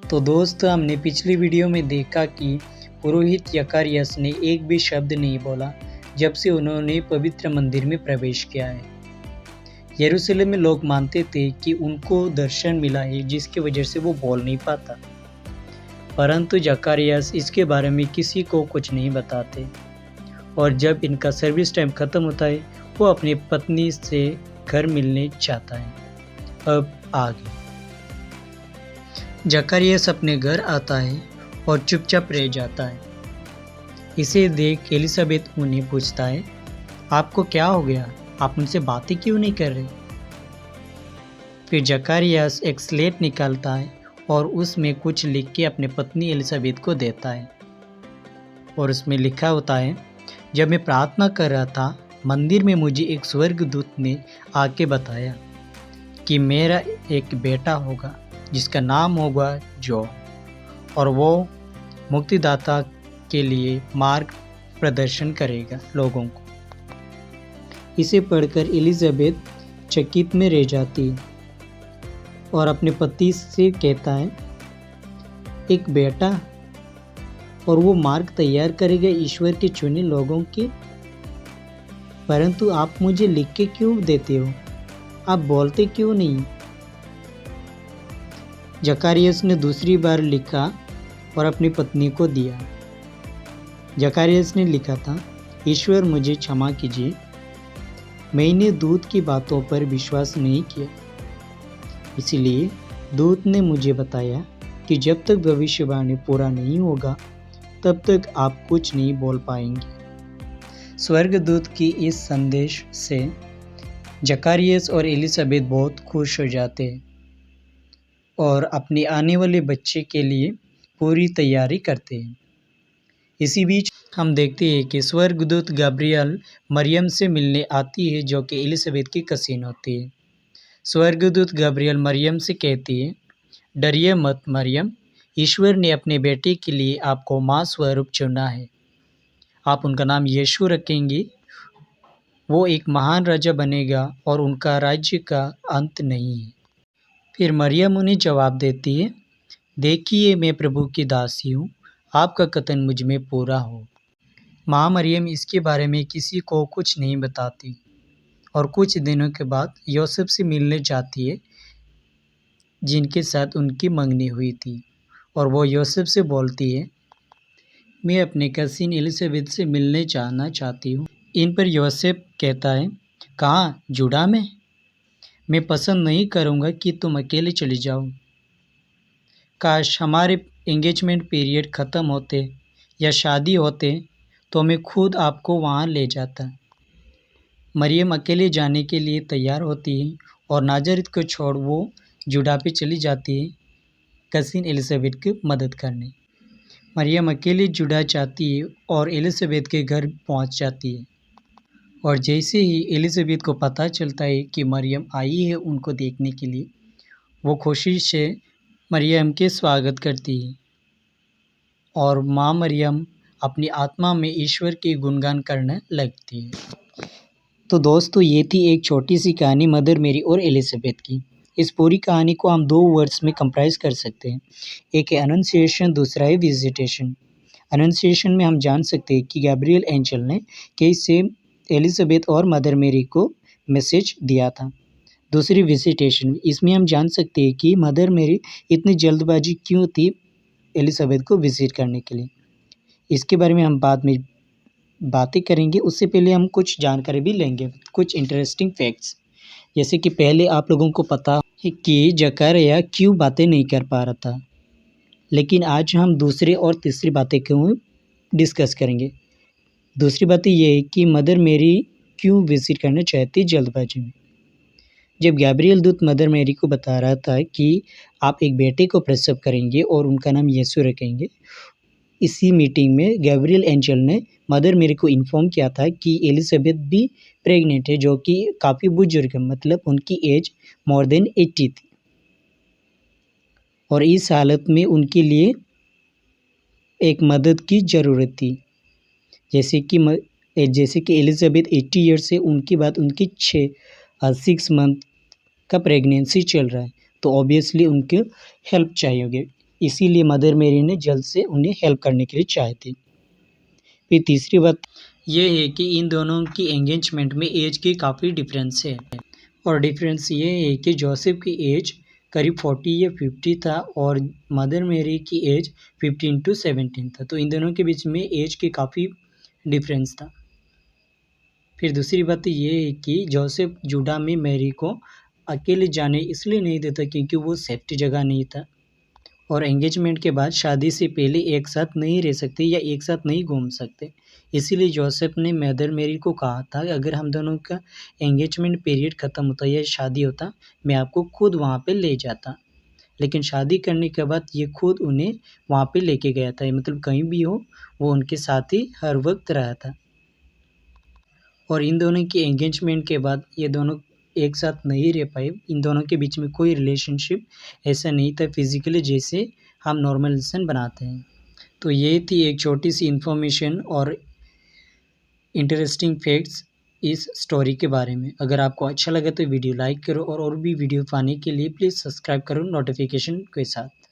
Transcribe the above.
तो दोस्त हमने पिछली वीडियो में देखा कि पुरोहित जकारियास ने एक भी शब्द नहीं बोला जब से उन्होंने पवित्र मंदिर में प्रवेश किया है। यरूशलेम में लोग मानते थे कि उनको दर्शन मिला है जिसकी वजह से वो बोल नहीं पाता, परंतु जकारियास इसके बारे में किसी को कुछ नहीं बताते और जब इनका सर्विस टाइम ख़त्म होता है वो अपनी पत्नी से घर मिलने चाहता है। अब आगे जकारियास अपने घर आता है और चुपचाप रह जाता है। इसे देख एलिजाबेथ उन्हें पूछता है, आपको क्या हो गया? आप मुझसे बातें क्यों नहीं कर रहे? फिर जकारियास एक स्लेट निकालता है और उसमें कुछ लिख के अपने पत्नी एलिजाबेथ को देता है और उसमें लिखा होता है, जब मैं प्रार्थना कर रहा था मंदिर में मुझे एक स्वर्गदूत ने आके बताया कि मेरा एक बेटा होगा जिसका नाम होगा जो, और वो मुक्तिदाता के लिए मार्ग प्रदर्शन करेगा लोगों को। इसे पढ़कर एलिजाबेथ चकित में रह जाती है और अपने पति से कहता है, एक बेटा, और वो मार्ग तैयार करेगा ईश्वर के चुने लोगों के। परंतु आप मुझे लिख के क्यों देते हो? आप बोलते क्यों नहीं? जकारियास ने दूसरी बार लिखा और अपनी पत्नी को दिया। जकारियास ने लिखा था, ईश्वर मुझे क्षमा कीजिए, मैंने दूत की बातों पर विश्वास नहीं किया। इसलिए दूत ने मुझे बताया कि जब तक भविष्यवाणी पूरा नहीं होगा तब तक आप कुछ नहीं बोल पाएंगे। स्वर्गदूत की इस संदेश से जकारियास और एलिजाबेथ बहुत खुश हो जाते हैं और अपने आने वाले बच्चे के लिए पूरी तैयारी करते हैं। इसी बीच हम देखते हैं कि स्वर्गदूत गब्रियल मरियम से मिलने आती है जो कि एलिजाबेथ की कसीन होती है। स्वर्गदूत गब्रियल मरियम से कहती है, डरिए मत मरियम, ईश्वर ने अपने बेटे के लिए आपको माँ स्वरूप चुना है। आप उनका नाम यीशु रखेंगे। वो एक महान राजा बनेगा और उनका राज्य का अंत नहीं है। फिर मरियम उन्हें जवाब देती है, देखिए मैं प्रभु की दासी हूँ, आपका कथन मुझ में पूरा हो। माँ मरियम इसके बारे में किसी को कुछ नहीं बताती और कुछ दिनों के बाद यूसुफ से मिलने जाती है जिनके साथ उनकी मंगनी हुई थी, और वो यूसुफ से बोलती है, मैं अपने कसीन एलिजाबेथ से मिलने जाना चाहती हूँ। इन पर यूसुफ कहता है, कहाँ? जुड़ा में? मैं पसंद नहीं करूँगा कि तुम अकेले चली जाओ। काश हमारे एंगेजमेंट पीरियड ख़त्म होते या शादी होते तो मैं खुद आपको वहाँ ले जाता। मरियम अकेले जाने के लिए तैयार होती है और नाज़रेत को छोड़ वो जुड़ा पे चली जाती है कसीन एलिजाबेथ की मदद करने। मरियम अकेले जुड़ा जाती है और एलिजाबेथ के घर पहुँच जाती है, और जैसे ही एलिजाबेथ को पता चलता है कि मरियम आई है उनको देखने के लिए, वो खुशी से मरियम के स्वागत करती है और माँ मरियम अपनी आत्मा में ईश्वर के गुणगान करने लगती है। तो दोस्तों ये थी एक छोटी सी कहानी मदर मेरी और एलिजाबेथ की। इस पूरी कहानी को हम 2 वर्ड्स में कंप्राइज कर सकते हैं। एक है अनंसिएशन, दूसरा है विजिटेशन। अनंसिएशन में हम जान सकते हैं कि गैब्रियल एंजल ने कैसे एलिजाबेथ और मदर मेरी को मैसेज दिया था। दूसरी विजिटेशन, इसमें हम जान सकते हैं कि मदर मेरी इतनी जल्दबाजी क्यों थी एलिजाबेथ को विजिट करने के लिए। इसके बारे में हम बाद में बातें करेंगे। उससे पहले हम कुछ जानकारी भी लेंगे, कुछ इंटरेस्टिंग फैक्ट्स। जैसे कि पहले आप लोगों को पता है कि जकारिया क्यों बातें नहीं कर पा रहा था, लेकिन आज हम दूसरी और तीसरी बातें क्यों डिस्कस करेंगे। दूसरी बात ये है कि मदर मेरी क्यों विजिट करना चाहती जल्दबाजी में। जब गैब्रियल दूत मदर मेरी को बता रहा था कि आप एक बेटे को प्रसव करेंगे और उनका नाम यीशु रखेंगे, इसी मीटिंग में गैब्रियल एंजल ने मदर मेरी को इन्फॉर्म किया था कि एलिजाबेथ भी प्रेग्नेंट है, जो कि काफ़ी बुजुर्ग है, मतलब उनकी एज मोर देन 80 थी, और इस हालत में उनके लिए एक मदद की ज़रूरत थी। जैसे कि एलिजाबेथ 80 ईयर्स से उनके बाद उनकी 6 मंथ का प्रेगनेंसी चल रहा है, तो ऑब्वियसली उनके हेल्प चाहिए होगी। इसीलिए मदर मेरी ने जल्द से उन्हें हेल्प करने के लिए चाहे थे। फिर तीसरी बात ये है कि इन दोनों की एंगेजमेंट में एज की काफ़ी डिफरेंस है, और डिफरेंस ये है कि जोसेफ की एज करीब 40 या 50 था और मदर मेरी की एज 15 to 17 था। तो इन दोनों के बीच में एज की काफ़ी डिफरेंस था। फिर दूसरी बात ये है कि जोसेफ जुडा में मैरी को अकेले जाने इसलिए नहीं देता क्योंकि वो सेफ्टी जगह नहीं था, और एंगेजमेंट के बाद शादी से पहले एक साथ नहीं रह सकते या एक साथ नहीं घूम सकते। इसीलिए जोसेफ ने मदर मेरी को कहा था कि अगर हम दोनों का एंगेजमेंट पीरियड ख़त्म होता या शादी होता, मैं आपको खुद वहाँ पे ले जाता। लेकिन शादी करने के बाद ये खुद उन्हें वहाँ पे लेके गया था, मतलब कहीं भी हो वो उनके साथ ही हर वक्त रहा था। और इन दोनों की एंगेजमेंट के बाद ये दोनों एक साथ नहीं रह पाए। इन दोनों के बीच में कोई रिलेशनशिप ऐसा नहीं था फिज़िकली जैसे हम नॉर्मल इंसान बनाते हैं। तो ये थी एक छोटी सी इन्फॉर्मेशन और इंटरेस्टिंग फैक्ट्स इस स्टोरी के बारे में। अगर आपको अच्छा लगा तो वीडियो लाइक करो, और भी वीडियो पाने के लिए प्लीज़ सब्सक्राइब करो नोटिफिकेशन के साथ।